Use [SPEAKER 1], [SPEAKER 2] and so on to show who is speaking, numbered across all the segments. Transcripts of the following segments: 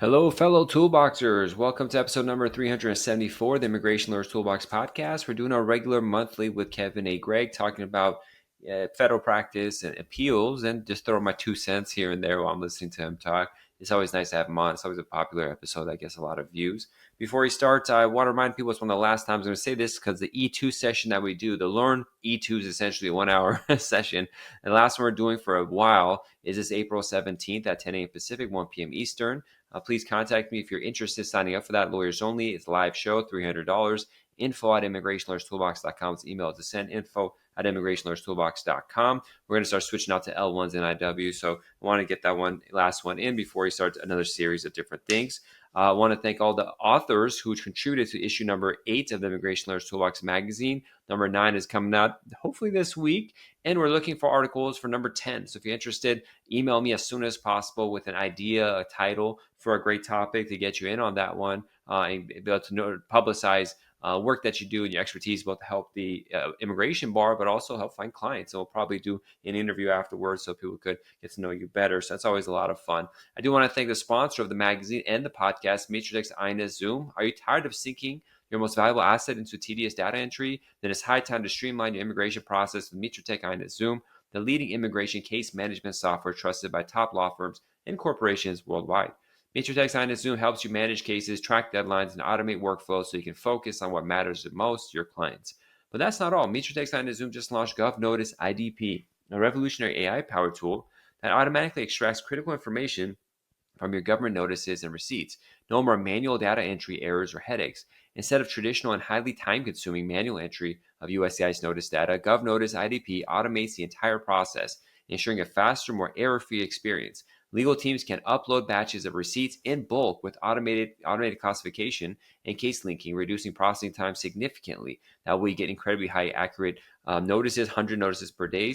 [SPEAKER 1] Hello, fellow Toolboxers. Welcome to episode number 374 of the Immigration Lawyers Toolbox podcast. We're doing our regular monthly with Kevin A. Gregg, talking about federal practice and appeals, and just throw my 2 cents here and there while I'm listening to him talk. It's always nice to have him on. It's always a popular episode that gets a lot of views. Before he starts, I want to remind people it's one of the last times I'm going to say this because the E2 session that we do, the Learn E2 is essentially a 1 hour session. And the last one we're doing for a while is this April 17th at 10 a.m. Pacific, 1 p.m. Eastern. Please contact me if you're interested in signing up for that. Lawyers only. It's a live show, $300. info@immigrationlawyerstoolbox.com. It's email to send info@immigrationlawyerstoolbox.com. We're going to start switching out to L1s and IW. So I want to get that last one in before we start another series of different things. I want to thank all the authors who contributed to issue number 8 of the Immigration Lawyers Toolbox magazine. Number 9 is coming out hopefully this week, and we're looking for articles for number 10. So if you're interested, email me as soon as possible with an idea, a title for a great topic to get you in on that one, and be able to publicize work that you do and your expertise, both to help the immigration bar, but also help find clients. And we'll probably do an interview afterwards so people could get to know you better. So that's always a lot of fun. I do want to thank the sponsor of the magazine and the podcast, Matrix INS Zoom. Are you tired of syncing your most valuable asset into tedious data entry? Then it's high time to streamline your immigration process with Matrix INS Zoom, the leading immigration case management software trusted by top law firms and corporations worldwide. Matrix INS Zoom helps you manage cases, track deadlines, and automate workflows so you can focus on what matters the most, your clients. But that's not all. Matrix INS Zoom just launched GovNotice IDP, a revolutionary AI-powered tool that automatically extracts critical information from your government notices and receipts. No more manual data entry errors or headaches. Instead of traditional and highly time-consuming manual entry of USCIS notice data, GovNotice IDP automates the entire process, ensuring a faster, more error-free experience. Legal teams can upload batches of receipts in bulk with automated classification and case linking, reducing processing time significantly. That way you get incredibly high accurate notices, hundreds of notices per day,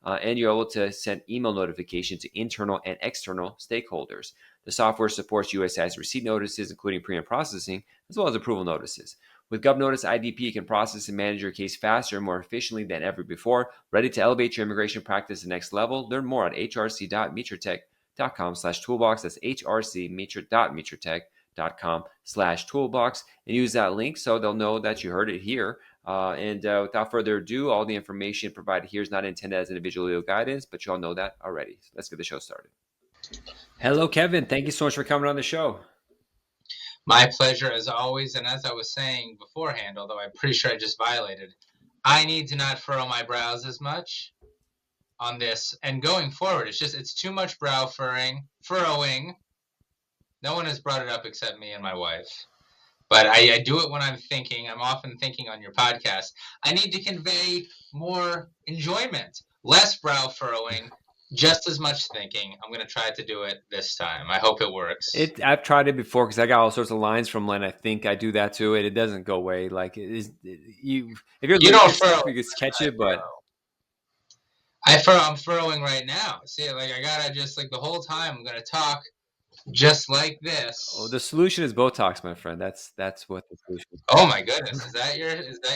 [SPEAKER 1] and you're able to send email notifications to internal and external stakeholders. The software supports USCIS receipt notices, including pre and processing, as well as approval notices. With GovNotice IDP, you can process and manage your case faster and more efficiently than ever before. Ready to elevate your immigration practice to the next level? Learn more at hrc.metritech.com/toolbox. That's hrc.metritech.com/toolbox, and use that link so they'll know that you heard it here. Without further ado, all the information provided here is not intended as individual legal guidance, but you all know that already. So let's get the show started. Hello, Kevin. Thank you so much for coming on the show.
[SPEAKER 2] My pleasure as always. And as I was saying beforehand, although I'm pretty sure I just violated, I need to not furrow my brows as much on this. And going forward, it's too much brow furrowing. No one has brought it up except me and my wife. But I do it when I'm thinking. I'm often thinking on your podcast. I need to convey more enjoyment, less brow furrowing, just as much thinking. I'm going to try to do it this time. I hope it works.
[SPEAKER 1] I've tried it before because I got all sorts of lines from Len. I think I do that too, and it doesn't go away. Like if you're
[SPEAKER 2] You don't furrow,
[SPEAKER 1] you can catch it, but
[SPEAKER 2] I'm furrowing right now. See, like I gotta just like the whole time I'm gonna talk just like this.
[SPEAKER 1] the solution is Botox, my friend. That's what the solution is.
[SPEAKER 2] Oh my goodness, is that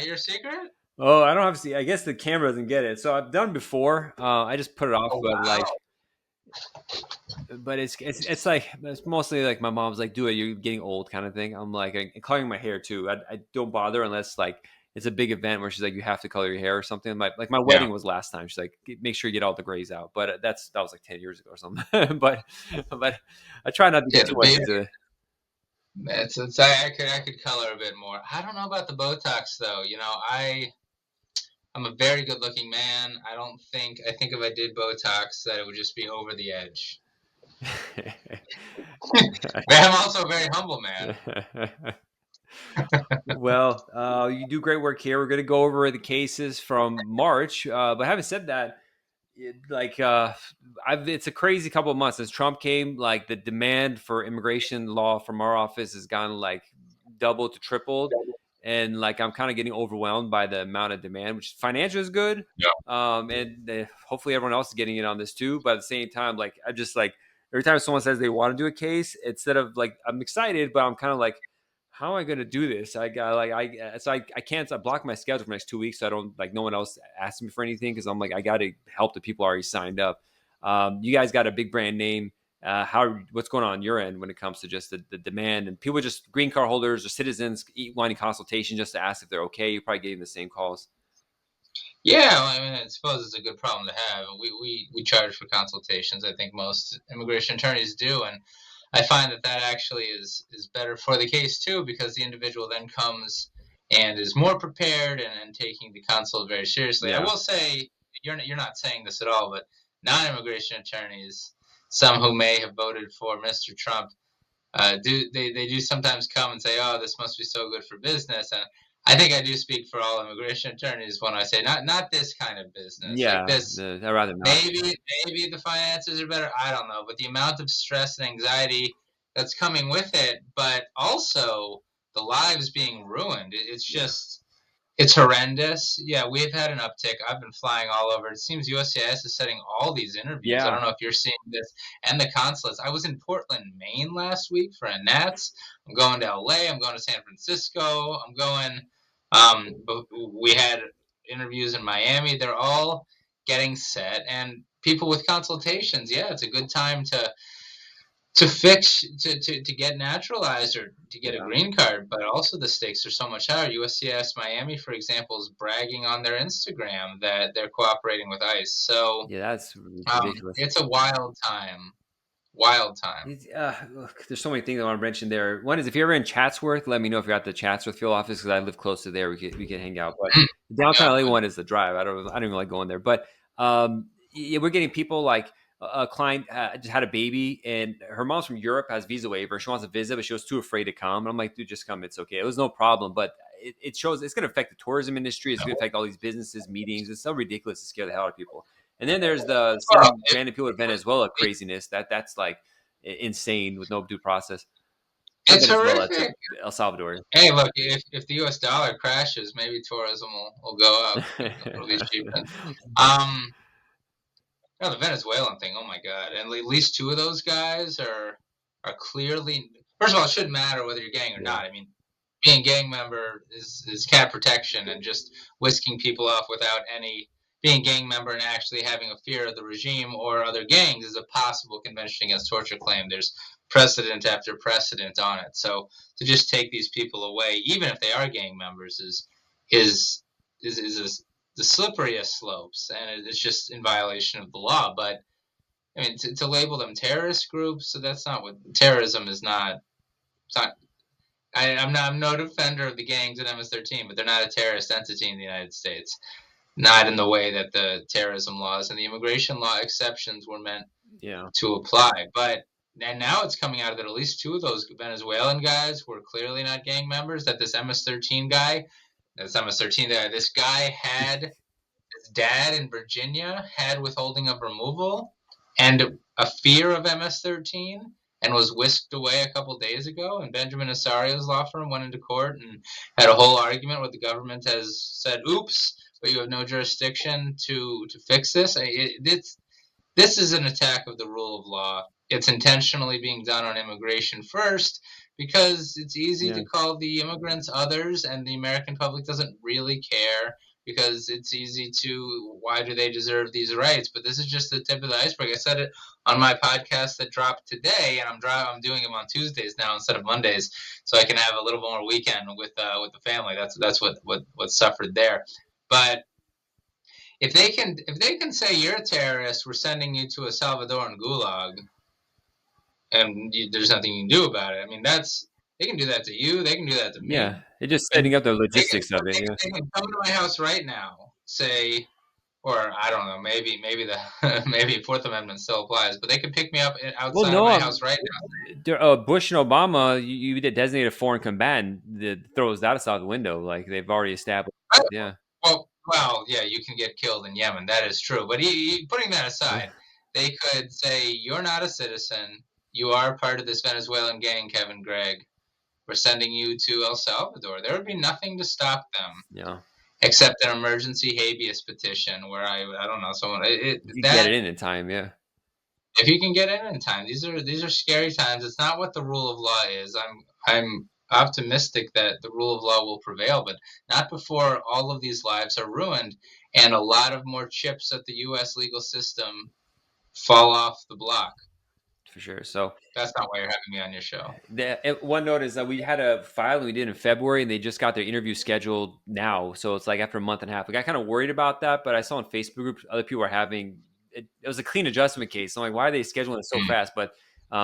[SPEAKER 2] your secret?
[SPEAKER 1] Oh, I don't have to see. I guess the camera doesn't get it. So I've done before. I just put it off,
[SPEAKER 2] Oh
[SPEAKER 1] but
[SPEAKER 2] wow.
[SPEAKER 1] it's like it's mostly like my mom's like, do it. You're getting old, kind of thing. I'm like, coloring my hair too. I don't bother unless like it's a big event where she's like, you have to color your hair or something. My wedding was last time. She's like, make sure you get all the grays out. But that was like 10 years ago or something. but I try not to get too much into it.
[SPEAKER 2] I could color a bit more. I don't know about the Botox though. You know, I'm a very good looking man. I think if I did Botox that it would just be over the edge. But I'm also a very humble man.
[SPEAKER 1] Well, you do great work here. We're going to go over the cases from March. But having said that, it's a crazy couple of months since Trump came. Like the demand for immigration law from our office has gone like double to tripled. And like I'm kind of getting overwhelmed by the amount of demand, which financial is good.
[SPEAKER 2] Yeah.
[SPEAKER 1] Hopefully everyone else is getting in on this too. But at the same time, like I'm just like every time someone says they want to do a case, instead of like I'm excited, but I'm kind of like, how am I going to do this? I can't. I block my schedule for the next 2 weeks, so I don't like no one else asks me for anything because I'm like I got to help the people already signed up. You guys got a big brand name what's going on your end when it comes to just the demand and people just green card holders or citizens wanting consultation just to ask if they're okay. You're probably getting the same calls.
[SPEAKER 2] Yeah, well, I mean, I suppose it's a good problem to have. We charge for consultations. I think most immigration attorneys do, and I find that that actually is better for the case too, because the individual then comes and is more prepared and taking the consult very seriously. I
[SPEAKER 1] Yeah,
[SPEAKER 2] will say you're not saying this at all, but non-immigration attorneys, some who may have voted for Mr. Trump, do they do sometimes come and say, "Oh, this must be so good for business," and I think I do speak for all immigration attorneys when I say not this kind of business like
[SPEAKER 1] yeah.
[SPEAKER 2] this.
[SPEAKER 1] I'd rather not.
[SPEAKER 2] Maybe the finances are better. I don't know, but the amount of stress and anxiety that's coming with it, but also the lives being ruined. It's
[SPEAKER 1] Yeah,
[SPEAKER 2] just it's horrendous. Yeah, we've had an uptick. I've been flying all over. It seems USCIS is setting all these interviews. I
[SPEAKER 1] yeah,
[SPEAKER 2] don't know if you're seeing this, and the consulates. I was in Portland, Maine last week for a Nats. I'm going to LA. I'm going to San Francisco. I'm going. But we had interviews in Miami. They're all getting set, and people with consultations. Yeah, it's a good time to get naturalized or to get a
[SPEAKER 1] yeah,
[SPEAKER 2] green card, but also the stakes are so much higher. USCIS Miami, for example, is bragging on their Instagram that they're cooperating with ICE. So
[SPEAKER 1] yeah. That's ridiculous.
[SPEAKER 2] it's a wild time. Wild time.
[SPEAKER 1] Look, there's so many things I want to mention there. One is if you're ever in Chatsworth, let me know if you're at the Chatsworth field office because I live close to there. We could hang out. But the downtown
[SPEAKER 2] Yeah,
[SPEAKER 1] LA one is the drive. I don't even like going there. But yeah, we're getting people like a client just had a baby and her mom's from Europe, has visa waiver. She wants to visit, but she was too afraid to come. And I'm like, dude, just come. It's okay. It was no problem. But it shows it's going to affect the tourism industry. It's going to affect all these businesses, meetings. It's so ridiculous to scare the hell out of people. And then there's the
[SPEAKER 2] well,
[SPEAKER 1] sending random people to Venezuela craziness. That's like insane with no due process. Not
[SPEAKER 2] it's
[SPEAKER 1] Venezuela to
[SPEAKER 2] horrific.
[SPEAKER 1] El Salvador.
[SPEAKER 2] Hey, look, if the US dollar crashes, maybe tourism will go up. It'll be cheaper. Um, No, the Venezuelan thing. Oh my God! And at least two of those guys are clearly. First of all, it shouldn't matter whether you're gang or
[SPEAKER 1] Yeah,
[SPEAKER 2] not. I mean, being a gang member is cat protection, and just whisking people off without any being a gang member and actually having a fear of the regime or other gangs is a possible convention against torture claim. There's precedent after precedent on it. So to just take these people away, even if they are gang members, is is the slipperiest slopes, and it's just in violation of the law. But I mean, to label them terrorist groups, so that's not what terrorism is. Not. It's not. I'm no defender of the gangs at MS-13, but they're not a terrorist entity in the United States. Not in the way that the terrorism laws and the immigration law exceptions were meant
[SPEAKER 1] yeah,
[SPEAKER 2] to apply. But and now it's coming out that at least two of those Venezuelan guys were clearly not gang members. That this MS-13 guy, this guy had his dad in Virginia had withholding of removal and a fear of MS-13 and was whisked away a couple days ago. And Benjamin Asario's law firm went into court and had a whole argument where the government has said, oops, but you have no jurisdiction to fix this. This is an attack of the rule of law. It's intentionally being done on immigration first because it's easy
[SPEAKER 1] yeah,
[SPEAKER 2] to call the immigrants others, and the American public doesn't really care because it's easy to, why do they deserve these rights? But this is just the tip of the iceberg. I said it on my podcast that dropped today, and I'm doing them on Tuesdays now instead of Mondays, so I can have a little more weekend with the family. That's what suffered there. But if they can say you're a terrorist, we're sending you to a Salvadoran gulag, and there's nothing you can do about it. I mean, they can do that to you. They can do that to
[SPEAKER 1] yeah.
[SPEAKER 2] me.
[SPEAKER 1] They're just
[SPEAKER 2] And
[SPEAKER 1] setting up the
[SPEAKER 2] they can
[SPEAKER 1] logistics of it. Yeah.
[SPEAKER 2] they can come to my house right now, say, or I don't know, maybe the maybe Fourth Amendment still applies, but they could pick me up
[SPEAKER 1] Well,
[SPEAKER 2] outside of
[SPEAKER 1] no,
[SPEAKER 2] my house right now.
[SPEAKER 1] Bush and Obama, you did designate a foreign combatant that throws that out the window. Like they've already established. Yeah,
[SPEAKER 2] Well, yeah, you can get killed in Yemen. That is true. But putting that aside, they could say you're not a citizen. You are part of this Venezuelan gang, Kevin Gregg. We're sending you to El Salvador. There would be nothing to stop them
[SPEAKER 1] yeah.
[SPEAKER 2] except an emergency habeas petition where I don't know someone
[SPEAKER 1] If you get
[SPEAKER 2] that
[SPEAKER 1] it in time, yeah,
[SPEAKER 2] if you can get in time. These are scary times. It's not what the rule of law is. I'm optimistic that the rule of law will prevail, but not before all of these lives are ruined and a lot of more chips at the U.S. legal system fall off the block.
[SPEAKER 1] for sure. So
[SPEAKER 2] That's not why you're having me on your show.
[SPEAKER 1] one note is that we had a file we did in February, and they just got their interview scheduled now. So it's like after a month and a half. I got kind of worried about that, but I saw in Facebook groups other people were having it. It was a clean adjustment case. I'm like, why are they scheduling it so
[SPEAKER 2] Mm.
[SPEAKER 1] fast? But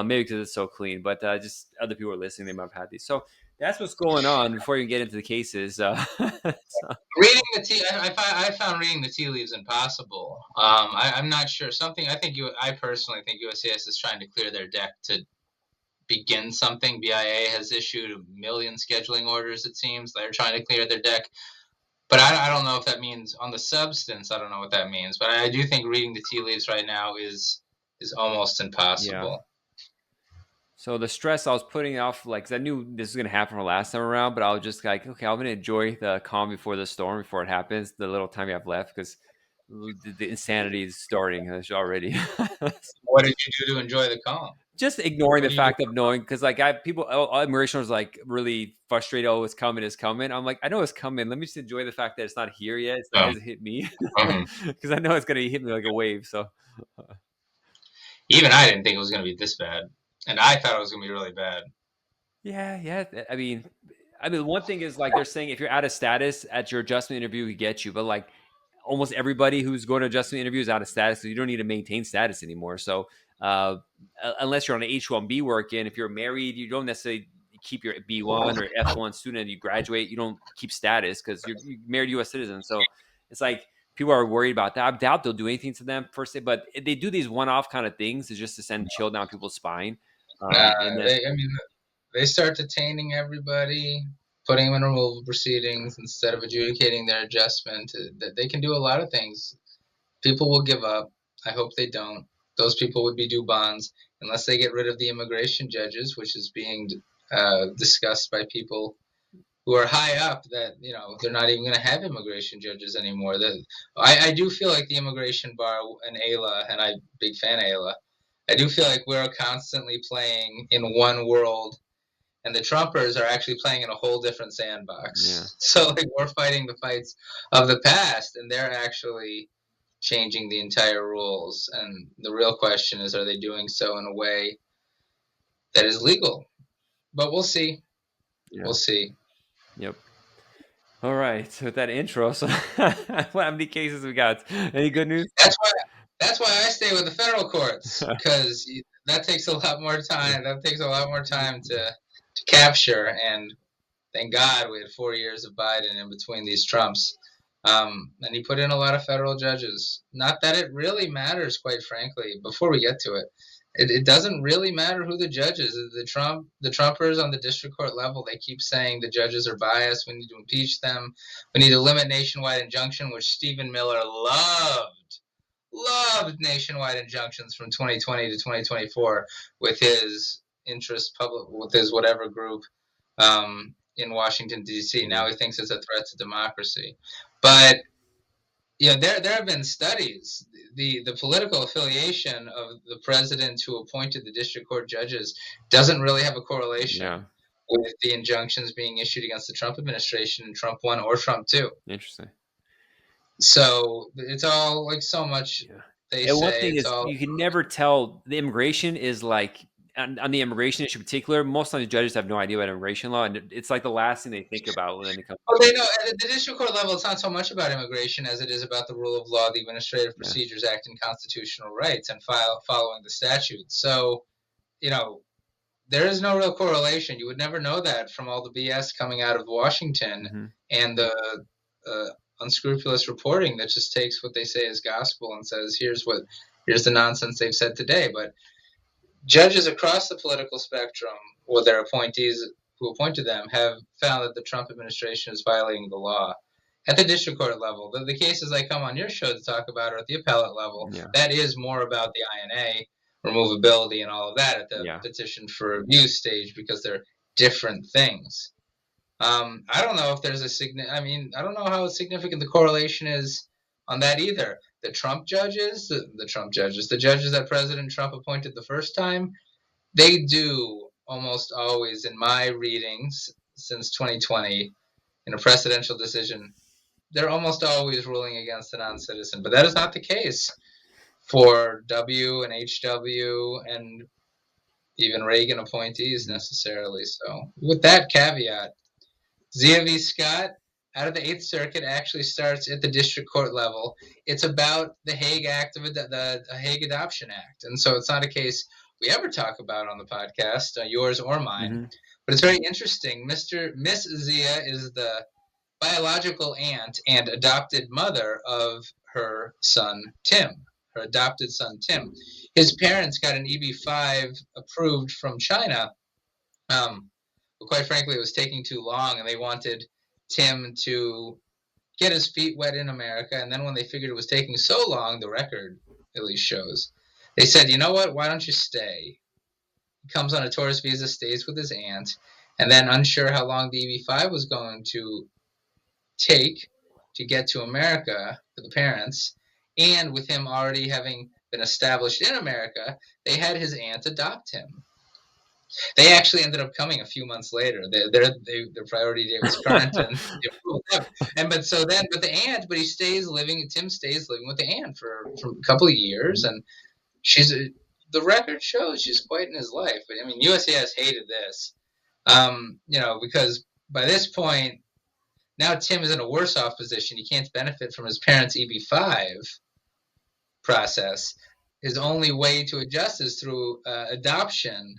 [SPEAKER 1] maybe because it's so clean. But just other people are listening, they might have had these. So that's what's going on before you get into the cases. So,
[SPEAKER 2] Reading the tea, I found reading the tea leaves impossible. I'm not sure. Something I think I personally think USCIS is trying to clear their deck to begin something. BIA has issued a million scheduling orders. It seems they're trying to clear their deck, but I don't know if that means on the substance. I don't know what that means, but I do think reading the tea leaves right now is almost
[SPEAKER 1] yeah.
[SPEAKER 2] impossible.
[SPEAKER 1] So the stress I was putting off, like, 'cause I knew this was gonna happen from last time around, but I was just like, okay, I'm gonna enjoy the calm before the storm, before it happens, the little time you have left, because the insanity is starting already.
[SPEAKER 2] What did you do to enjoy the calm?
[SPEAKER 1] Just ignoring
[SPEAKER 2] What
[SPEAKER 1] the
[SPEAKER 2] do you do?
[SPEAKER 1] fact of knowing, because like I people, immigration was like really frustrated. Oh, it's coming, it's coming. I'm like, I know it's coming. Let me just enjoy the fact that it's not here yet. It
[SPEAKER 2] Um,
[SPEAKER 1] hasn't hit me,
[SPEAKER 2] mhm.
[SPEAKER 1] because I know it's gonna hit me like a wave. So
[SPEAKER 2] Even I didn't think it was going to be this bad, and I thought it was going to be really bad.
[SPEAKER 1] yeah, yeah. I mean, one thing is like they're saying if you're out of status at your adjustment interview, we get you. But like almost everybody who's going to adjustment interview is out of status, so you don't need to maintain status anymore. So uh, unless you're on an H-1B working, if you're married, you don't necessarily keep your B1 or F1 student. You graduate, you don't keep status because you're married U.S. citizen. So it's like people are worried about that. I doubt they'll do anything to them per se, but they do these one-off kind of things is just to send chill down people's spine.
[SPEAKER 2] Nah,
[SPEAKER 1] And then
[SPEAKER 2] I mean, they start detaining everybody, putting them in removal proceedings instead of adjudicating their adjustment. They can do a lot of things. People will give up. I hope they don't. Those people would be due bonds unless they get rid of the immigration judges, which is being discussed by people who are high up. That they're not even going to have immigration judges anymore. I do feel like the immigration bar and AILA, and I'm a big fan of AILA. I do feel like we're constantly playing in one world and the Trumpers are actually playing in a whole different
[SPEAKER 1] yeah,
[SPEAKER 2] sandbox. So like we're fighting the fights of the past, and they're actually changing the entire rules. And the real question is, are they doing so in a way that is legal? But we'll see.
[SPEAKER 1] yeah,
[SPEAKER 2] We'll see.
[SPEAKER 1] yep. All right. So with that intro, so how many cases we got? Any good news?
[SPEAKER 2] That's why. That's why I stay with the federal courts because that takes a lot more time. That takes a lot more time to capture. And thank God we had 4 years of Biden in between these Trumps. And he put in a lot of federal judges. Not that it really matters, quite frankly. Before we get to it, it doesn't really matter who the judge is. The Trumpers on the district court level, they keep saying the judges are biased. We need to impeach them. We need to limit nationwide injunction, which Stephen Miller loved nationwide injunctions from 2020 to 2024 with his with his whatever group in Washington D.C.
[SPEAKER 1] Yeah,
[SPEAKER 2] Now he thinks it's a threat to democracy, but there have been studies. The political affiliation of the president who appointed the district court judges doesn't really have a correlation
[SPEAKER 1] yeah,
[SPEAKER 2] with the injunctions being issued against the Trump administration in Trump 1 or Trump 2.
[SPEAKER 1] interesting.
[SPEAKER 2] So it's all like so much
[SPEAKER 1] Yeah.
[SPEAKER 2] they
[SPEAKER 1] And one
[SPEAKER 2] say.
[SPEAKER 1] thing
[SPEAKER 2] It's
[SPEAKER 1] is,
[SPEAKER 2] all
[SPEAKER 1] you can never tell. The immigration is like on the immigration issue in particular. Most times, judges have no idea about immigration law, and it's like the last thing they think about when it comes.
[SPEAKER 2] well, they know at the district court level, it's not so much about immigration as it is about the rule of law, the Administrative
[SPEAKER 1] Yeah,
[SPEAKER 2] Procedures Act, and constitutional rights, and following the statute. So, you know, there is no real correlation. You would never know that from all the BS coming out of Washington
[SPEAKER 1] hmm,
[SPEAKER 2] and the uh, unscrupulous reporting that just takes what they say as gospel and says, here's the nonsense they've said today. But judges across the political spectrum, or their appointees who appointed them, have found that the Trump administration is violating the law. At the district court level, the cases I come on your show to talk about are at the appellate level.
[SPEAKER 1] yeah,
[SPEAKER 2] That is more about the INA, removability, and all of that at the
[SPEAKER 1] yeah.
[SPEAKER 2] petition for review stage because they're different things. I don't know if there's I don't know how significant the correlation is on that either. The judges that President Trump appointed the first time, they do almost always, in my readings since 2020, in a precedential decision, they're almost always ruling against a non-citizen. But that is not the case for W and HW and even Reagan appointees
[SPEAKER 1] Mhm.
[SPEAKER 2] necessarily. So, with that caveat, Zia v. Scott out of the Eighth Circuit actually starts at the district court level. It's about the Hague Act of the Hague Adoption Act, and so it's not a case we ever talk about on the podcast, yours or mine.
[SPEAKER 1] Mhm.
[SPEAKER 2] But it's very interesting. Miss Zia is the biological aunt and adopted mother of her son Tim, her adopted son Tim. His parents got an EB-5 approved from China, but quite frankly, it was taking too long, and they wanted Tim to get his feet wet in America. And then when they figured it was taking so long, the record at least shows, they said, you know what? Why don't you stay? He comes on a tourist visa, stays with his aunt, and then unsure how long the EB-5 was going to take to get to America for the parents, and with him already having been established in America, they had his aunt adopt him. They actually ended up coming a few months later. Their priority date was current, and but the aunt, but he stays living. Tim stays living with the aunt for a couple of years,
[SPEAKER 1] Mhm.
[SPEAKER 2] and she's the record shows she's quite in his life. But I mean, USCIS hated this, because by this point now Tim is in a worse off position. He can't benefit from his parents' EB-5 process. His only way to adjust is through adoption,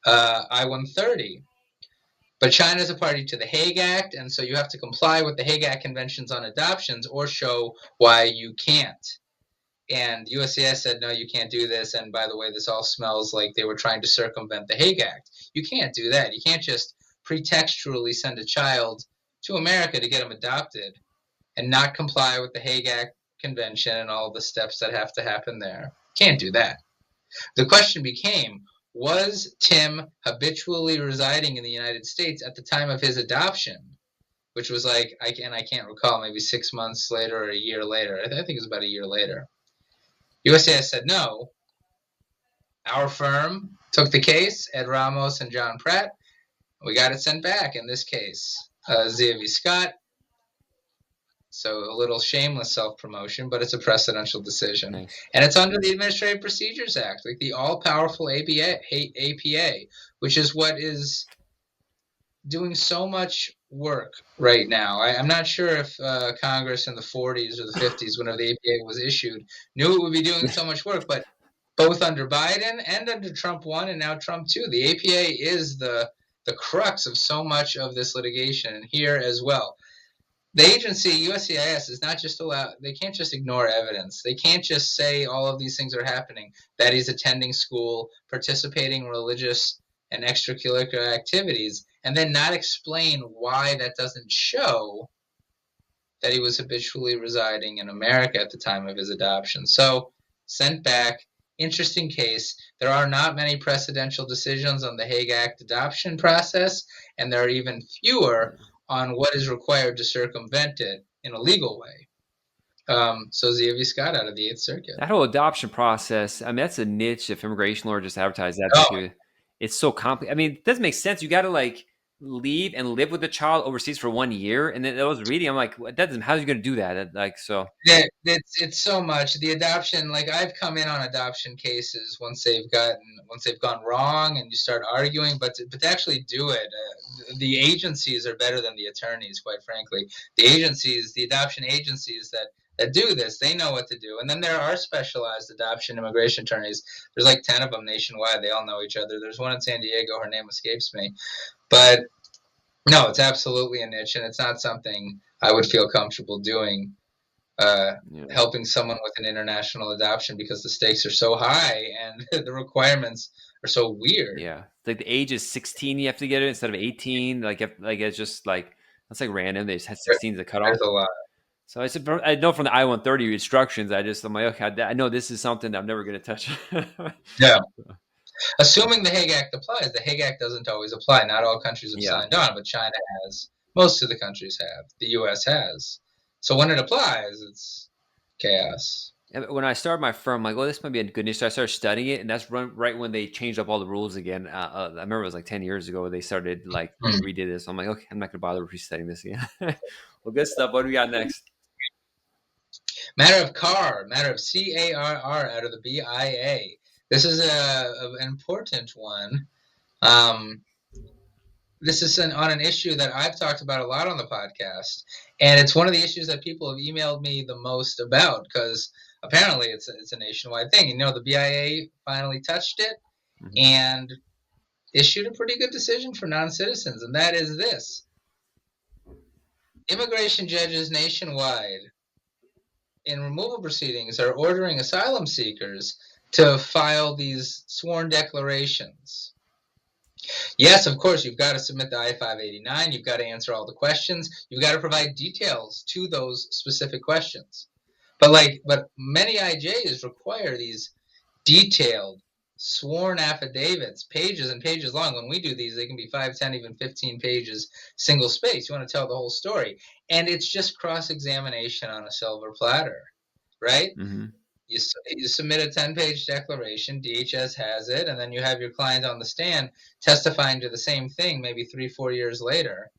[SPEAKER 2] I-130. But China is a party to the Hague Act, and so you have to comply with the Hague Act conventions on adoptions or show why you can't. And USCIS said, no, you can't do this. And by the way, this all smells like they were trying to circumvent the Hague Act. You can't do that. You can't just pretextually send a child to America to get them adopted and not comply with the Hague Act Convention and all the steps that have to happen there. Can't do that. The question became, was Tim habitually residing in the United States at the time of his adoption, which was like, I can't recall, maybe 6 months later or a year later. I think it was about a year later. USAS said no. Our firm took the case, Ed Ramos and John Pratt. We got it sent back in this case. Zia v. Scott. So a little shameless self-promotion, but it's a precedential decision.
[SPEAKER 1] Nice.
[SPEAKER 2] And it's under the Administrative Procedures Act, like the all-powerful APA, which is what is doing so much work right now. I'm not sure if Congress in the 40s or the 50s, whenever the APA was issued, knew it would be doing so much work, but both under Biden and under Trump 1 and now Trump 2, the APA is the crux of so much of this litigation, and here as well. The agency, USCIS, is not just allowed, they can't just ignore evidence. They can't just say all of these things are happening, that he's attending school, participating in religious and extracurricular activities, and then not explain why that doesn't show that he was habitually residing in America at the time of his adoption. So, sent back. Interesting case. There are not many precedential decisions on the Hague Act adoption process, and there are even fewer
[SPEAKER 1] Yeah.
[SPEAKER 2] on what is required to circumvent it in a legal way. So Zia v. Scott out of the Eighth Circuit.
[SPEAKER 1] That whole adoption process, I mean, that's a niche if immigration law just advertise that.
[SPEAKER 2] Oh,
[SPEAKER 1] It's so complicated. I mean, it doesn't make sense. You got to like leave and live with the child overseas for 1 year. And then I was reading, I'm like, that doesn't, how's you going to do that? Like, so,
[SPEAKER 2] it's so much the adoption. Like I've come in on adoption cases once they've gone wrong, and you start arguing. But to actually do it, the agencies are better than the attorneys. Quite frankly, the adoption agencies that do this, they know what to do. And then there are specialized adoption immigration attorneys. There's like 10 of them nationwide. They all know each other. There's one in San Diego. Her name escapes me, but no, it's absolutely a niche, and it's not something I would feel comfortable doing, uh,
[SPEAKER 1] yeah.
[SPEAKER 2] helping someone with an international adoption, because the stakes are so high and the requirements are so weird.
[SPEAKER 1] Yeah. Like the age is 16, you have to get it instead of 18. Like it's just like, that's like random. They just had
[SPEAKER 2] There,
[SPEAKER 1] 16 as a cutoff.
[SPEAKER 2] there's a lot.
[SPEAKER 1] So I know from the I-130 instructions, I'm like, okay, I know this is something that I'm never going to touch.
[SPEAKER 2] Yeah. Assuming the Hague Act applies, the Hague Act doesn't always apply. Not all countries have
[SPEAKER 1] Yeah.
[SPEAKER 2] signed on, but China has. Most of the countries have. The U.S. has. So when it applies, it's chaos.
[SPEAKER 1] And when I started my firm, I'm like, well, this might be a good niche. So I started studying it, and that's right when they changed up all the rules again. I remember it was like 10 years ago they started like
[SPEAKER 2] Hmm.
[SPEAKER 1] redid this. So I'm like, okay, I'm not gonna bother restudying this again. Well, good stuff. What do we got next?
[SPEAKER 2] Matter of CAR out of the BIA. This is an important one. Um, this is on an issue that I've talked about a lot on the podcast, and it's one of the issues that people have emailed me the most about because apparently it's a nationwide thing. You know, the BIA finally touched it
[SPEAKER 1] Mm-hmm.
[SPEAKER 2] and issued a pretty good decision for non-citizens, and that is this: immigration judges nationwide in removal proceedings are ordering asylum seekers to file these sworn declarations. Yes, of course, you've got to submit the I-589. You've got to answer all the questions. You've got to provide details to those specific questions. But many IJs require these detailed, sworn affidavits, pages and pages long. When we do these, they can be 5, 10, even 15 pages, single space. You want to tell the whole story. And it's just cross-examination on a silver platter, right?
[SPEAKER 1] Mm-hmm.
[SPEAKER 2] You submit a 10-page declaration, DHS has it, and then you have your client on the stand testifying to the same thing maybe 3, 4 years later.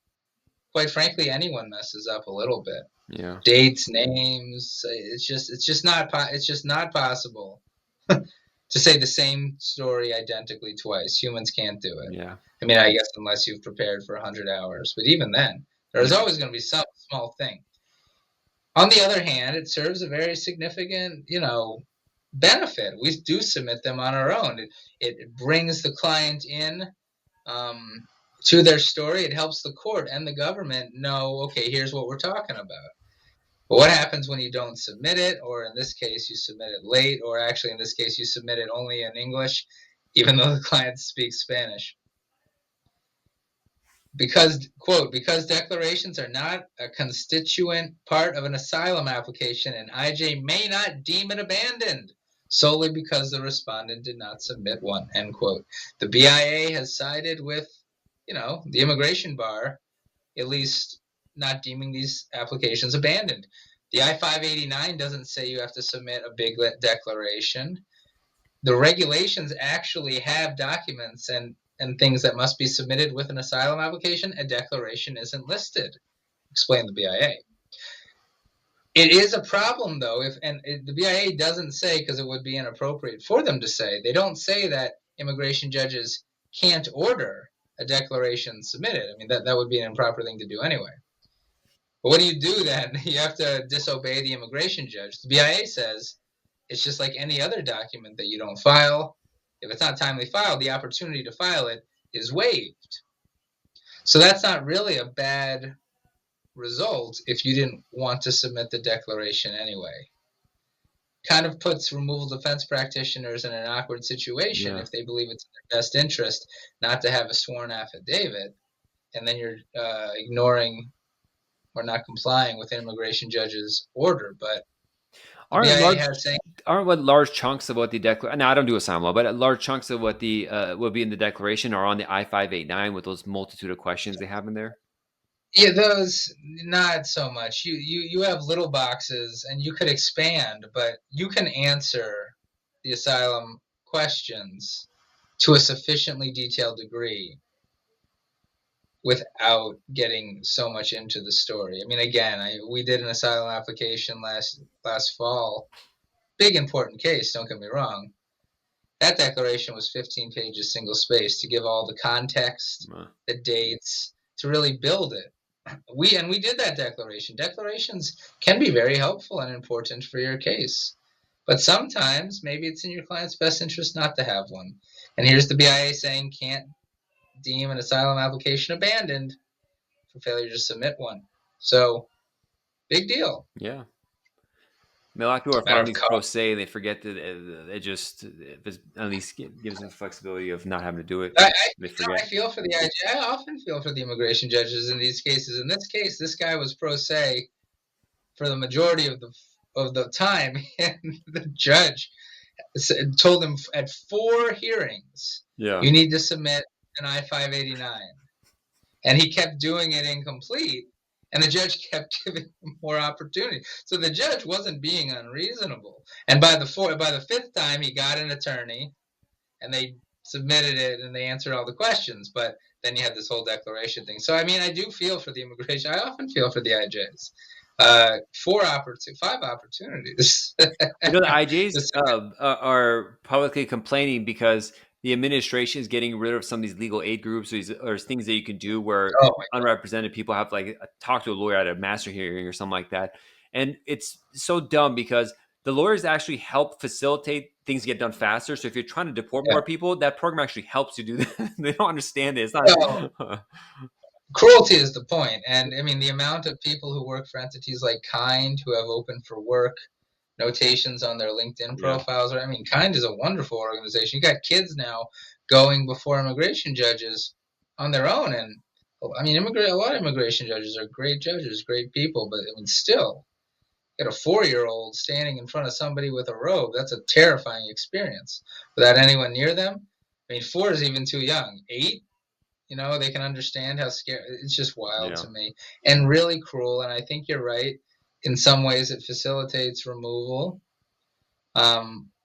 [SPEAKER 2] Quite frankly, anyone messes up a little bit.
[SPEAKER 1] Yeah.
[SPEAKER 2] Dates, names, it's just not possible to say the same story identically twice. Humans can't do it.
[SPEAKER 1] Yeah.
[SPEAKER 2] I mean, I guess unless you've prepared for 100 hours, but even then, there's
[SPEAKER 1] Yeah.
[SPEAKER 2] always going to be some small thing. On the other hand, it serves a very significant, benefit. We do submit them on our own. It brings the client in um, to their story. It helps the court and the government know, okay, here's what we're talking about. But what happens when you don't submit it, or in this case, you submit it late, or actually, in this case, you submit it only in English, even though the client speaks Spanish? Because, quote, because declarations are not a constituent part of an asylum application, an IJ may not deem it abandoned solely because the respondent did not submit one, end quote. The BIA has sided with, the immigration bar, at least not deeming these applications abandoned. The I-589 doesn't say you have to submit a big declaration. The regulations actually have documents and things that must be submitted with an asylum application. A declaration isn't listed, explained the BIA. It is a problem, though, the BIA doesn't say, because it would be inappropriate for them to say, they don't say that immigration judges can't order a declaration submitted. I mean, that would be an improper thing to do anyway. But what do you do then? You have to disobey the immigration judge. The BIA says it's just like any other document that you don't file. If it's not timely filed, the opportunity to file it is waived. So that's not really a bad result if you didn't want to submit the declaration anyway. Kind of puts removal defense practitioners in an awkward situation
[SPEAKER 1] Yeah.
[SPEAKER 2] if they believe it's in their best interest not to have a sworn affidavit, and then you're ignoring or not complying with an immigration judge's order. But the
[SPEAKER 1] Aren't
[SPEAKER 2] BIA
[SPEAKER 1] large
[SPEAKER 2] has saying,
[SPEAKER 1] aren't what large chunks of what the declaration? No, I don't do asylum law, but large chunks of what the will be in the declaration are on the I-589 with those multitude of questions they have in there.
[SPEAKER 2] yeah, those not so much. You have little boxes, and you could expand, but you can answer the asylum questions to a sufficiently detailed degree without getting so much into the story. I mean, again, we did an asylum application last fall. Big important case, don't get me wrong. That declaration was 15 pages single space to give all the context,
[SPEAKER 1] Uh,
[SPEAKER 2] the dates, to really build it. We did that declaration. Declarations can be very helpful and important for your case. But sometimes maybe it's in your client's best interest not to have one. And here's the BIA saying can't deem an asylum application abandoned for failure to submit one. So, big deal.
[SPEAKER 1] yeah. I mean, a lot of people are
[SPEAKER 2] Matter
[SPEAKER 1] filing
[SPEAKER 2] of
[SPEAKER 1] these pro
[SPEAKER 2] cost.
[SPEAKER 1] se. They forget that it just at least gives them the flexibility of not having to do it. They
[SPEAKER 2] I
[SPEAKER 1] forget.
[SPEAKER 2] feel for the IJ. I often feel for the immigration judges in these cases. In this case, this guy was pro se for the majority of the time, and the judge told him at 4 hearings,
[SPEAKER 1] Yeah.
[SPEAKER 2] you need to submit an I-589. And he kept doing it incomplete, and the judge kept giving him more opportunity. So the judge wasn't being unreasonable. And by the fifth time, he got an attorney, and they submitted it, and they answered all the questions. But then you had this whole declaration thing. So, I mean, I do feel for the immigration. I often feel for the IJs. Five opportunities.
[SPEAKER 1] The IJs are publicly complaining because the administration is getting rid of some of these legal aid groups or things that you can do where
[SPEAKER 2] Oh
[SPEAKER 1] unrepresented people have to like talk to a lawyer at a master hearing or something like that. And it's so dumb because the lawyers actually help facilitate things get done faster. So if you're trying to deport
[SPEAKER 2] yeah.
[SPEAKER 1] more people, that program actually helps you do that. They don't understand it. It's
[SPEAKER 2] Well,
[SPEAKER 1] not.
[SPEAKER 2] cruelty is the point, and I mean the amount of people who work for entities like Kind who have open for work notations on their LinkedIn
[SPEAKER 1] Yeah.
[SPEAKER 2] profiles. I mean, Kind is a wonderful organization. You got kids now going before immigration judges on their own, and I mean, a lot of immigration judges are great judges, great people, but I mean, still, you got a 4-year-old standing in front of somebody with a robe. That's a terrifying experience without anyone near them. I mean, 4 is even too young. 8, they can understand how scary. It's just wild
[SPEAKER 1] Yeah.
[SPEAKER 2] to me and really cruel. And I think you're right. In some ways, it facilitates removal.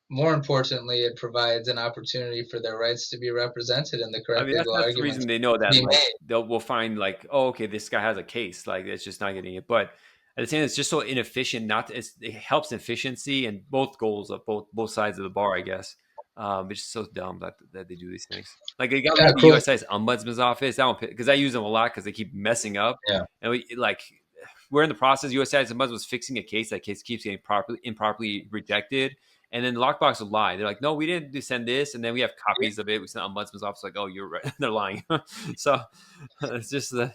[SPEAKER 2] More importantly, it provides an opportunity for their rights to be represented and the
[SPEAKER 1] I
[SPEAKER 2] correct
[SPEAKER 1] mean,
[SPEAKER 2] legal
[SPEAKER 1] that's the reason
[SPEAKER 2] arguments
[SPEAKER 1] they know
[SPEAKER 2] to
[SPEAKER 1] that,
[SPEAKER 2] be
[SPEAKER 1] like,
[SPEAKER 2] made.
[SPEAKER 1] we'll find, like, "Oh, okay, this guy has a case," like, it's just not getting it, but at the same time, it's just so inefficient, not it helps efficiency and both goals of both sides of the bar, I guess. It's just so dumb that they do these things. Like, they got rid
[SPEAKER 2] Yeah,
[SPEAKER 1] of the
[SPEAKER 2] cruel.
[SPEAKER 1] USIS Ombudsman's office, that one because I use them a lot because they keep messing up,
[SPEAKER 2] Yeah,
[SPEAKER 1] and we're in the process. USIS Ombudsman was fixing a case. That case keeps getting improperly rejected, and then Lockbox will lie. They're like, no, we didn't send this. And then we have copies of it. We sent ombudsman's office, like, oh, you're right. They're lying. So it's just
[SPEAKER 2] cruelty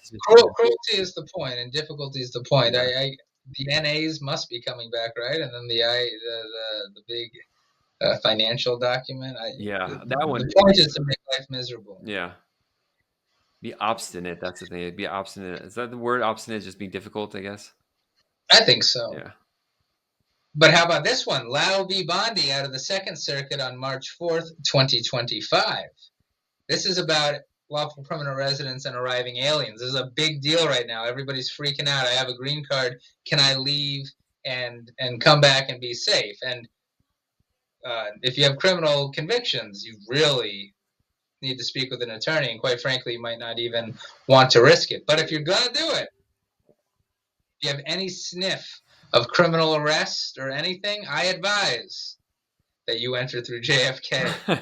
[SPEAKER 2] is the point, and difficulty is the point.
[SPEAKER 1] yeah.
[SPEAKER 2] The NAs must be coming back, right? And then the big financial document.
[SPEAKER 1] Yeah. That one,
[SPEAKER 2] The point is to make life miserable.
[SPEAKER 1] yeah. Be obstinate. That's the thing. Be obstinate. Is that the word? Obstinate, just being difficult, I guess.
[SPEAKER 2] I think so.
[SPEAKER 1] Yeah.
[SPEAKER 2] But how about this one? Lau v. Bondi out of the Second Circuit on March 4th, 2025. This is about lawful permanent residents and arriving aliens. This is a big deal right now. Everybody's freaking out. I have a green card. Can I leave and come back and be safe? And if you have criminal convictions, you really need to speak with an attorney. And quite frankly, you might not even want to risk it. But if you're going to do it, if you have any sniff of criminal arrest or anything, I advise that you enter through JFK,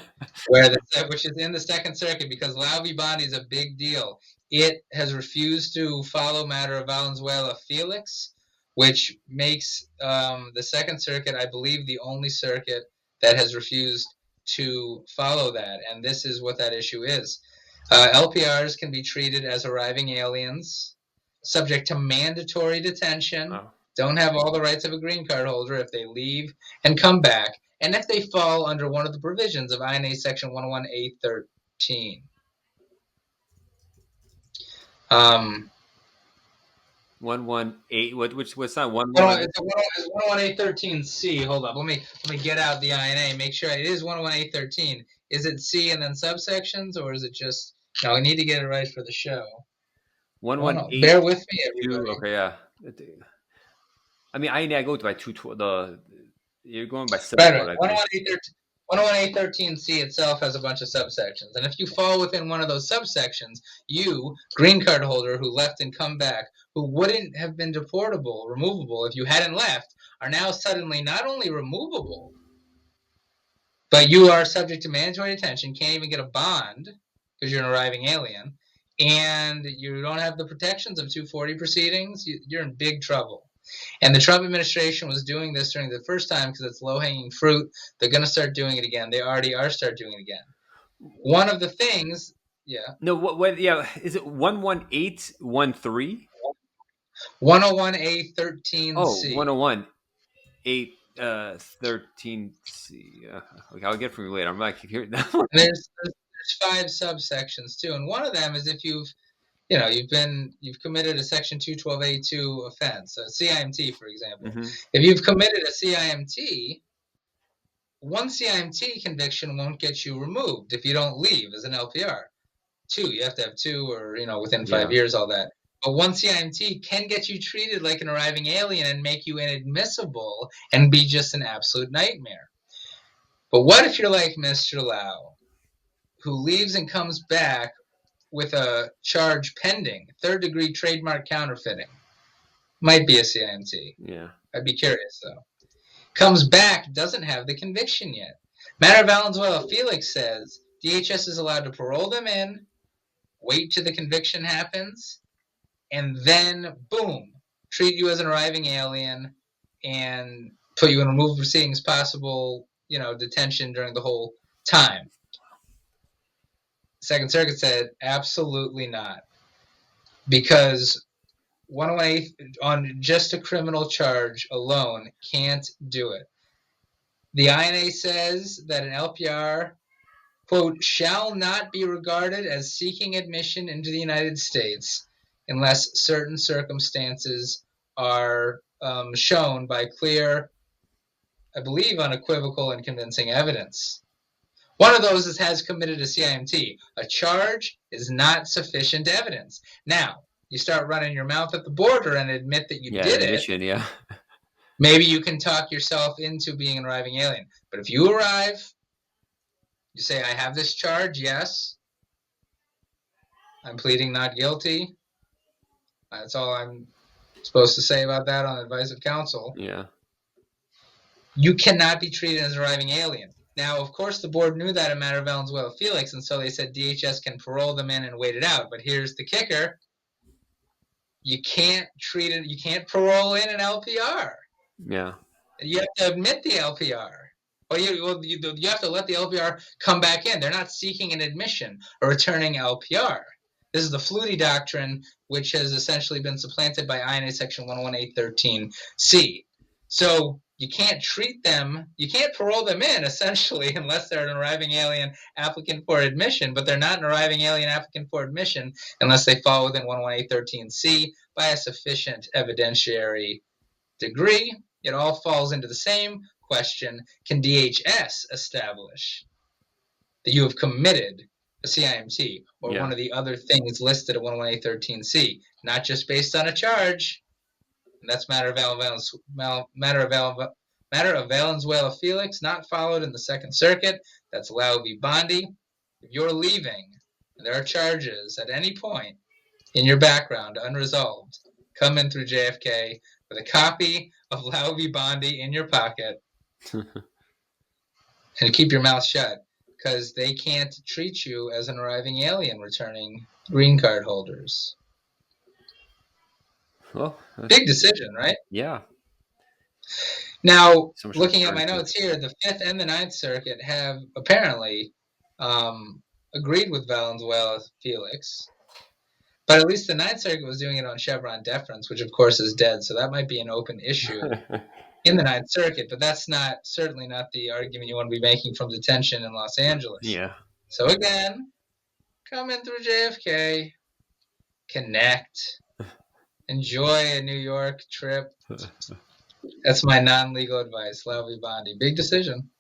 [SPEAKER 2] which is in the Second Circuit, because Lau v. Bondi is a big deal. It has refused to follow matter of Valenzuela Felix, which makes the Second Circuit, I believe, the only circuit that has refused to follow that. And this is what that issue is. LPRs can be treated as arriving aliens, subject to mandatory detention,
[SPEAKER 1] Oh.
[SPEAKER 2] don't have all the rights of a green card holder if they leave and come back, and if they fall under one of the provisions of INA Section 118.13. Um,
[SPEAKER 1] 118. What's that?
[SPEAKER 2] it's 118.13C. Hold up, let me get out the INA. Make sure it is 118.13. Is it C and then subsections, or is it just? No, I need to get it right for the show. Bear with me,
[SPEAKER 1] 118.2.
[SPEAKER 2] everybody.
[SPEAKER 1] Okay, yeah. I mean, I go by two. You're going by civil
[SPEAKER 2] Right.
[SPEAKER 1] code, I think.
[SPEAKER 2] 118.13C itself has a bunch of subsections. And if you fall within one of those subsections, you, green card holder who left and come back, who wouldn't have been deportable, removable if you hadn't left, are now suddenly not only removable, but you are subject to mandatory detention, can't even get a bond because you're an arriving alien, and you don't have the protections of 240 proceedings. You're in big trouble. And the Trump administration was doing this during the first time because it's low-hanging fruit. They're going to start doing it again. They already are start doing it again. One of the things, yeah,
[SPEAKER 1] No, what? Yeah, is it 11813?
[SPEAKER 2] 101A13C.
[SPEAKER 1] Oh, 101 8 13 C. Okay, I'll get it from you later. I'm like here now.
[SPEAKER 2] And there's 5 subsections too, and one of them is if you've committed a Section 212A2 offense, a CIMT, for example.
[SPEAKER 1] Hmm.
[SPEAKER 2] If you've committed a CIMT, one CIMT conviction won't get you removed if you don't leave as an LPR. 2, you have to have 2 or, within 5
[SPEAKER 1] Yeah.
[SPEAKER 2] years, all that. But one CIMT can get you treated like an arriving alien and make you inadmissible and be just an absolute nightmare. But what if you're like Mr. Lau, who leaves and comes back with a charge pending, third-degree trademark counterfeiting? Might be a CIMT.
[SPEAKER 1] Yeah.
[SPEAKER 2] I'd be curious, though. Comes back, doesn't have the conviction yet. Matter of Valenzuela Felix says DHS is allowed to parole them in, wait till the conviction happens, and then, boom, treat you as an arriving alien and put you in removal proceedings, possible, detention during the whole time. Second Circuit said absolutely not, because 108 on just a criminal charge alone can't do it. The INA says that an LPR, quote, shall not be regarded as seeking admission into the United States unless certain circumstances are shown by clear, I believe, unequivocal and convincing evidence. One of those has committed a CIMT. A charge is not sufficient evidence. Now, you start running your mouth at the border and admit that you
[SPEAKER 1] Yeah,
[SPEAKER 2] did it,
[SPEAKER 1] admission, yeah.
[SPEAKER 2] maybe you can talk yourself into being an arriving alien. But if you arrive, you say, I have this charge, yes, I'm pleading not guilty. That's all I'm supposed to say about that on advice of counsel.
[SPEAKER 1] Yeah.
[SPEAKER 2] You cannot be treated as an arriving alien. Now, of course, the board knew that in matter of Valenzuela Felix, and so they said DHS can parole them in and wait it out. But here's the kicker: you can't parole in an LPR.
[SPEAKER 1] Yeah.
[SPEAKER 2] You have to admit the LPR. You have to let the LPR come back in. They're not seeking an admission or returning LPR. This is the Flutie doctrine, which has essentially been supplanted by INA Section 118.13c. So you can't parole them in, essentially, unless they're an arriving alien applicant for admission, but they're not an arriving alien applicant for admission unless they fall within 118.13c by a sufficient evidentiary degree. It all falls into the same question: can DHS establish that you have committed a CIMT or
[SPEAKER 1] Yeah.
[SPEAKER 2] one of the other things listed at 118.13c, not just based on a charge? And that's matter of Valenzuela Felix, not followed in the Second Circuit. That's Lau v. Bondi. If you're leaving and there are charges at any point in your background unresolved, come in through JFK with a copy of Lau v. Bondi in your pocket and keep your mouth shut, because they can't treat you as an arriving alien returning green card holders.
[SPEAKER 1] Well,
[SPEAKER 2] Big decision, right?
[SPEAKER 1] yeah.
[SPEAKER 2] Now,
[SPEAKER 1] So much to
[SPEAKER 2] looking at
[SPEAKER 1] turn
[SPEAKER 2] my
[SPEAKER 1] to.
[SPEAKER 2] notes here, the Fifth and the Ninth Circuit have apparently agreed with Valenzuela Felix, but at least the Ninth Circuit was doing it on Chevron deference, which of course is dead, so that might be an open issue in the Ninth Circuit, but that's certainly not the argument you want to be making from detention in Los Angeles.
[SPEAKER 1] Yeah.
[SPEAKER 2] So again, come in through JFK, connect, enjoy a New York trip. That's my non-legal advice. Lau v. Bondi. Big decision.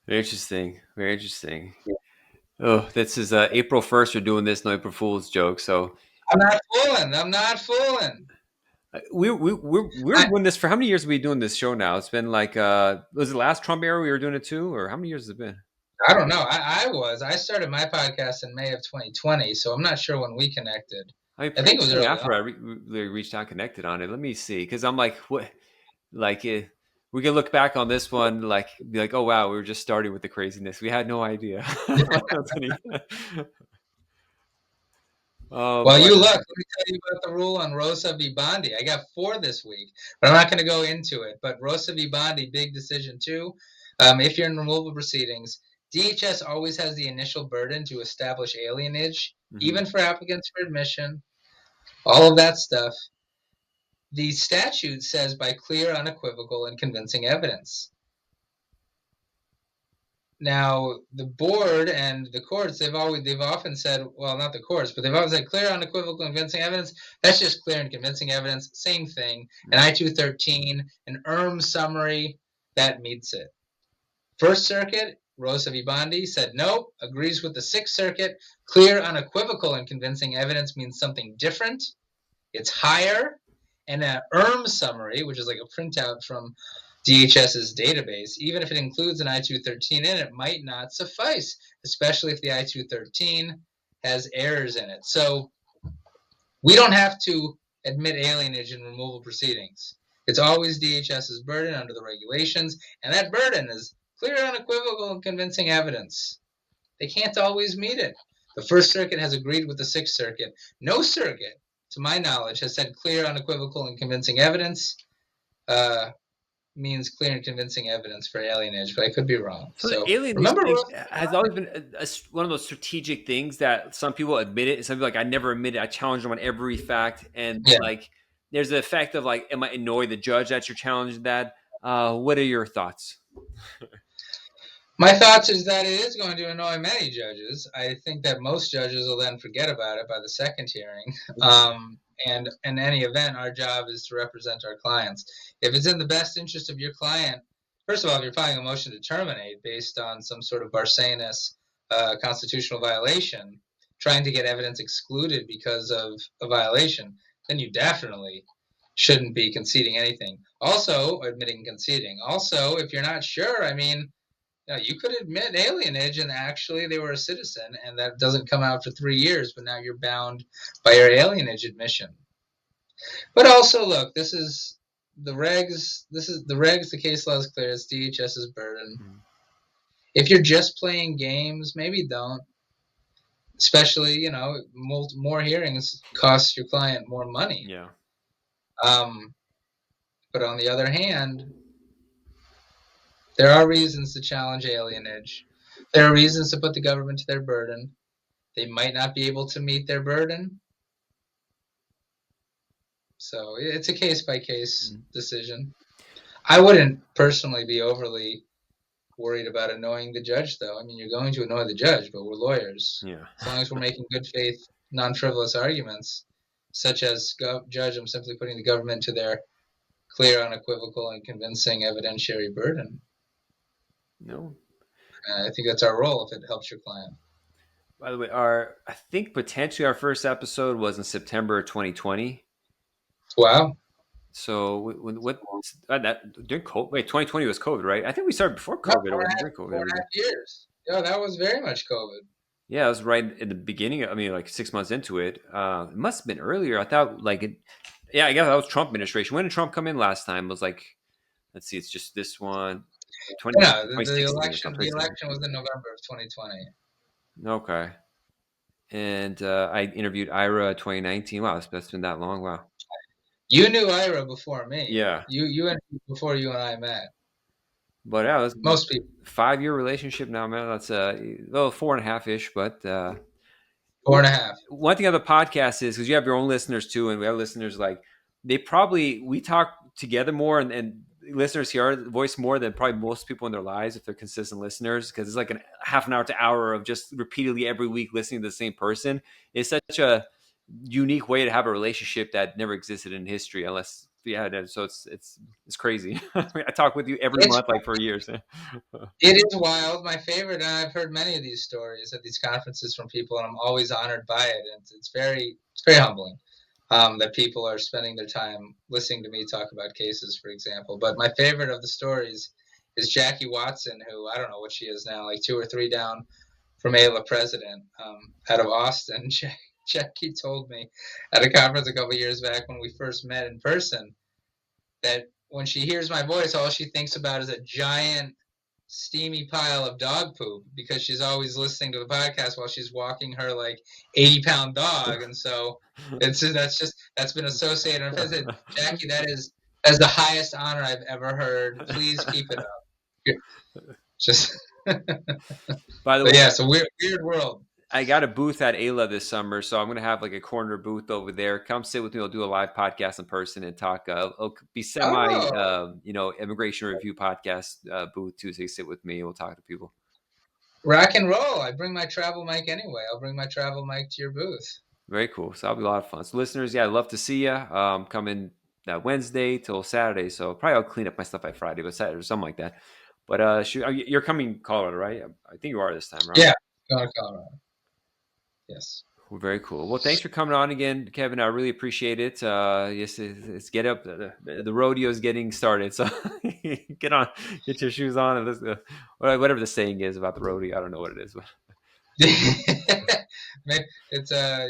[SPEAKER 1] Very interesting. Very interesting. Oh, this is April 1st. We're doing this, no April Fool's joke. So
[SPEAKER 2] I'm not fooling.
[SPEAKER 1] we're doing this for how many years have we doing this show now? It's been like was it last Trump era we were doing it too, or how many years has it been?
[SPEAKER 2] I don't know. I started my podcast in May of 2020, so I'm not sure when we connected.
[SPEAKER 1] I mean,
[SPEAKER 2] I
[SPEAKER 1] pretty
[SPEAKER 2] think it was
[SPEAKER 1] soon
[SPEAKER 2] early
[SPEAKER 1] after
[SPEAKER 2] on.
[SPEAKER 1] we reached out, connected on it. Let me see, because I'm like, what? Like, we can look back on this one, like, be like, oh wow, we were just starting with the craziness. We had no idea. Oh,
[SPEAKER 2] Well,
[SPEAKER 1] but
[SPEAKER 2] you look. Let me tell you about the rule on Rosa v. Bondi. I got 4 this week, but I'm not going to go into it. But Rosa v. Bondi, big decision too. If you're in removal proceedings, DHS always has the initial burden to establish alienage,
[SPEAKER 1] mhm.
[SPEAKER 2] even for applicants for admission. All of that stuff. The statute says by clear, unequivocal, and convincing evidence. Now, the board and the courts, they've often said, well, not the courts, but they've always said clear, unequivocal, convincing evidence. That's just clear and convincing evidence. Same thing. An I-213, an summary, that meets it. First Circuit, Rosa v. Bondi, said no, agrees with the Sixth Circuit. Clear, unequivocal, and convincing evidence means something different. It's higher. And an summary, which is like a printout from DHS's database, even if it includes an I-213 in it, might not suffice, especially if the I-213 has errors in it. So we don't have to admit alienage in removal proceedings. It's always DHS's burden under the regulations, and that burden is clear, unequivocal, and convincing evidence. They can't always meet it. The First Circuit has agreed with the Sixth Circuit. No circuit, to my knowledge, has said clear, unequivocal, and convincing evidence means clear and convincing evidence for alienage, but I could be wrong.
[SPEAKER 1] So the
[SPEAKER 2] So
[SPEAKER 1] alienage
[SPEAKER 2] remember,
[SPEAKER 1] thing has always been one of those strategic things that some people admit it, and some people like I never admit it. I challenge them on every fact, and
[SPEAKER 2] yeah,
[SPEAKER 1] like there's the effect of like, am I annoy the judge that you're challenging that? What are your thoughts?
[SPEAKER 2] my thoughts is that it is going to annoy many judges. I think that most judges will then forget about it by the second hearing. And in any event, our job is to represent our clients. If it's in the best interest of your client, first of all, if you're filing a motion to terminate based on some sort of Barcenas constitutional violation, trying to get evidence excluded because of a violation, then you definitely shouldn't be conceding anything. Also, admitting conceding. Also, if you're not sure, I mean, you could admit alienage and actually they were a citizen, and that doesn't come out for 3 years, but now you're bound by your alienage admission. But also, look, this is the regs. This is the regs. The case law is clear. It's DHS's burden.
[SPEAKER 1] Mm.
[SPEAKER 2] If you're just playing games, maybe don't. Especially, more hearings cost your client more money.
[SPEAKER 1] Yeah.
[SPEAKER 2] Um, but on the other hand, there are reasons to challenge alienage. There are reasons to put the government to their burden. They might not be able to meet their burden. So it's a case by case
[SPEAKER 1] Mm.
[SPEAKER 2] decision. I wouldn't personally be overly worried about annoying the judge, though. I mean, you're going to annoy the judge, but we're lawyers.
[SPEAKER 1] Yeah.
[SPEAKER 2] As long as we're making good faith, non frivolous arguments, such as, Judge, I'm simply putting the government to their clear, unequivocal, and convincing evidentiary burden.
[SPEAKER 1] No.
[SPEAKER 2] I think that's our role if it helps your client.
[SPEAKER 1] By the way, I think potentially our first episode was in September 2020.
[SPEAKER 2] Wow.
[SPEAKER 1] So what that during COVID? Wait, 2020 was COVID, right? I think we started before
[SPEAKER 2] No,
[SPEAKER 1] COVID or during COVID.
[SPEAKER 2] four and a half years. Yeah, that was very much COVID.
[SPEAKER 1] Yeah, it was right in the beginning. I mean, like 6 months into it. It must have been earlier. I thought like it. Yeah, I guess that was Trump administration. When did Trump come in last time? It was like, let's see, it's just this one. 20,
[SPEAKER 2] Yeah, the
[SPEAKER 1] 2016 or
[SPEAKER 2] election.
[SPEAKER 1] something.
[SPEAKER 2] The election was in November of 2020.
[SPEAKER 1] Okay. And I interviewed Ira 2019. Wow, that's been that long. Wow.
[SPEAKER 2] You knew Ira before me.
[SPEAKER 1] Yeah.
[SPEAKER 2] You before you and I met.
[SPEAKER 1] But yeah, it was
[SPEAKER 2] Most people.
[SPEAKER 1] 5 year relationship now, man. That's well, 4.5 ish. But
[SPEAKER 2] 4.5.
[SPEAKER 1] one thing on the podcast is because you have your own listeners too, and we have listeners like we talk together more, and listeners hear our voice more than probably most people in their lives if they're consistent listeners, because it's like a half an hour to hour of just repeatedly every week listening to the same person. It's such a unique way to have a relationship that never existed in history, unless so it's crazy. I talk with you every
[SPEAKER 2] It's
[SPEAKER 1] month like for years.
[SPEAKER 2] it is wild. My favorite, and I've heard many of these stories at these conferences from people, and I'm always honored by it. And it's very humbling that people are spending their time listening to me talk about cases, for example. But my favorite of the stories is Jackie Watson, who I don't know what she is now, like 2 or 3 down from Ayla President, out of Austin. Jackie told me at a conference a couple of years back when we first met in person that when she hears my voice, all she thinks about is a giant steamy pile of dog poop because she's always listening to the podcast while she's walking her like 80-pound dog, and so that's been associated. And I said, Jackie, that is the highest honor I've ever heard. Please keep it up. Just,
[SPEAKER 1] By the
[SPEAKER 2] but
[SPEAKER 1] way,
[SPEAKER 2] yeah, it's a weird world.
[SPEAKER 1] I got a booth at Ayla this summer, so I'm gonna have like a corner booth over there. Come sit with me. I'll do a live podcast in person and talk. It'll be semi,
[SPEAKER 2] Oh,
[SPEAKER 1] immigration review podcast booth too. So you sit with me. We'll talk to people.
[SPEAKER 2] rock and roll. I bring my travel mic anyway. I'll bring my travel mic to your booth.
[SPEAKER 1] Very cool. So that'll be a lot of fun. So listeners, yeah, I'd love to see you. Come in that Wednesday till Saturday. So probably I'll clean up my stuff by Friday, but Saturday or something like that. But you're coming to Colorado, right? I think you are this time around.
[SPEAKER 2] Yeah, going to Colorado. Yes.
[SPEAKER 1] Well, very cool. Well, thanks for coming on again, Kevin. I really appreciate it. Yes, it's get up. The rodeo is getting started, so get your shoes on, and whatever the saying is about the rodeo. I don't know what it is, but
[SPEAKER 2] It's I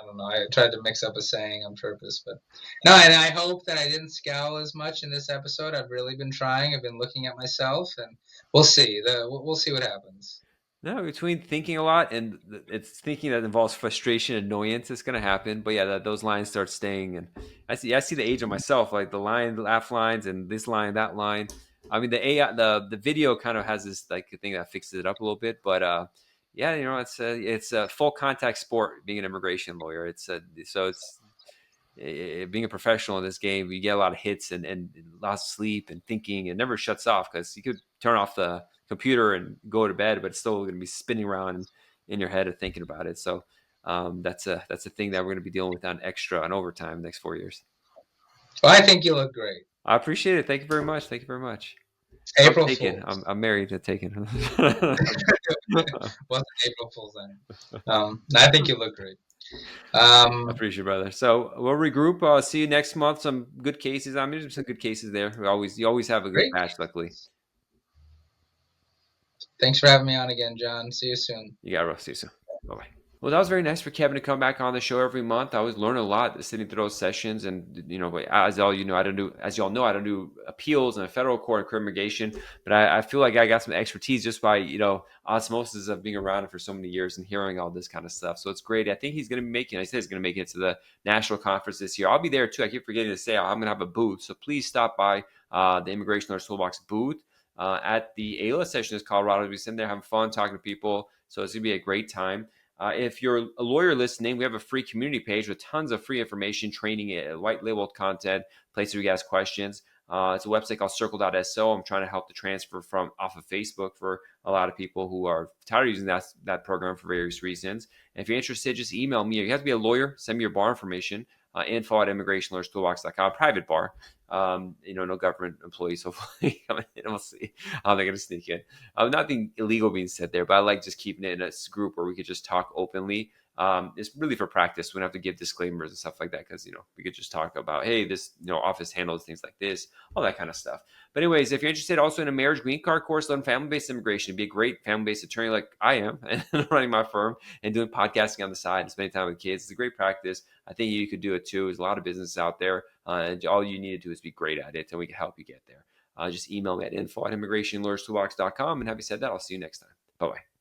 [SPEAKER 2] don't know. I tried to mix up a saying on purpose, but no. And I hope that I didn't scowl as much in this episode. I've really been trying. I've been looking at myself, and we'll see. We'll see what happens.
[SPEAKER 1] No, between thinking a lot and it's thinking that involves frustration, annoyance, it's gonna happen. But yeah, those lines start staying, and I see the age of myself, like the line, the laugh lines, and this line, that line. I mean, the AI, the video kind of has this like thing that fixes it up a little bit, but yeah, it's a full contact sport being an immigration lawyer. So it's being a professional in this game, you get a lot of hits and lots of sleep and thinking. It never shuts off because you could turn off the computer and go to bed, but it's still going to be spinning around in your head and thinking about it. So that's a thing that we're going to be dealing with on extra and overtime the next 4 years.
[SPEAKER 2] Well, I think you look great.
[SPEAKER 1] I appreciate it. Thank you very much. Thank you very much. I'm
[SPEAKER 2] April
[SPEAKER 1] taken.
[SPEAKER 2] Fools.
[SPEAKER 1] I'm married to taken.
[SPEAKER 2] Wasn't April Fools then. I think you look great.
[SPEAKER 1] I appreciate it, brother. So we'll regroup. See you next month. Some good cases. I mean, there's some good cases there. You always have a good
[SPEAKER 2] Great.
[SPEAKER 1] batch, luckily.
[SPEAKER 2] Thanks for having me on again, John. See you soon.
[SPEAKER 1] You got it, Russ. See you soon. Bye bye. Well, that was very nice for Kevin to come back on the show every month. I always learn a lot sitting through those sessions, and as all you know, I don't do, as y'all know, I don't do appeals in a federal court and criminal immigration, but I feel like I got some expertise just by osmosis of being around it for so many years and hearing all this kind of stuff. So it's great. I think he's going to be making. I said he's going to make it to the national conference this year. I'll be there too. I keep forgetting to say I'm going to have a booth, so please stop by the Immigration Lawyers Toolbox booth. At the AILA session in Colorado. We'll be sitting there having fun, talking to people. So it's going to be a great time. If you're a lawyer listening, we have a free community page with tons of free information, training, white labeled content, places where you ask questions. It's a website called circle.so. I'm trying to help the transfer from off of Facebook for a lot of people who are tired of using that program for various reasons. And if you're interested, just email me. You have to be a lawyer. Send me your bar information. info@immigrationlawyerstoolbox.com, private bar. No government employees, hopefully. We'll see how they're going to sneak in. Nothing illegal being said there, but I like just keeping it in a group where we could just talk openly. It's really for practice. We don't have to give disclaimers and stuff like that because, we could just talk about, hey, this, office handles things like this, all that kind of stuff. But anyways, if you're interested also in a marriage green card course on family-based immigration, be a great family-based attorney like I am and running my firm and doing podcasting on the side and spending time with kids. It's a great practice. I think you could do it too. There's a lot of businesses out there. And all you need to do is be great at it and we can help you get there. Just email me at info@immigrationlawyerstoolbox.com. And having said that, I'll see you next time. Bye-bye.